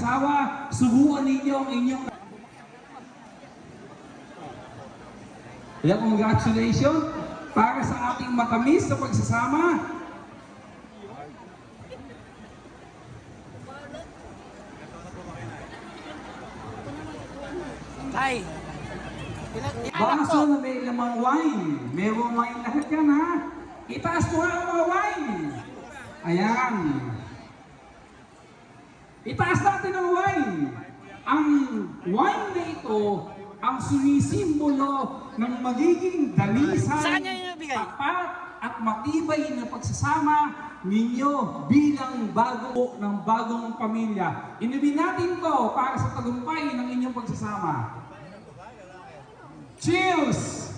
mag-asawa, subuan ninyo ang inyong... Kaya congratulations para sa ating matamis sa pagsasama. Ay! Baso na may lamang wine. Merong wine lahat yan, ha? Itaas mo nga ang mga wine. Ayan. Itaas natin ang wine. Ang wine na ito ang sumisimbolo ng magiging dalisan, tapat at matibay na pagsasama ninyo bilang bago ng bagong pamilya. Inumin natin to para sa tagumpay ng inyong pagsasama. Cheers!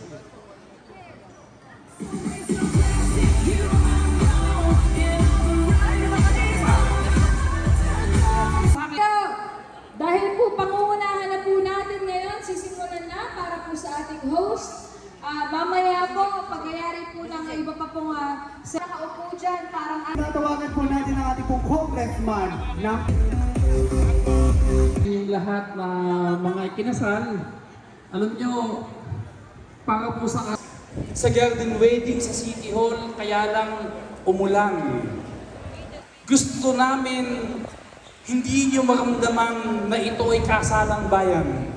Dahil po pangungunahan na po natin ngayon, sisimulan na para po sa ating host. Mamaya po, pagyayari po ng iba pa pong sa nakaupo dyan, parang... Tatawagan po natin ang ating pong congressman na... Yung lahat na mga ikinasal, alam nyo, para po sa garden wedding sa City Hall, kaya lang umulan. Gusto namin hindi nyo maramdaman na ito ay kasalang bayan.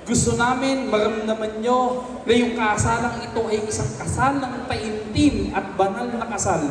Gusto namin maramdaman nyo na yung kasalang ito ay isang kasal ng taimtim at banal na kasal.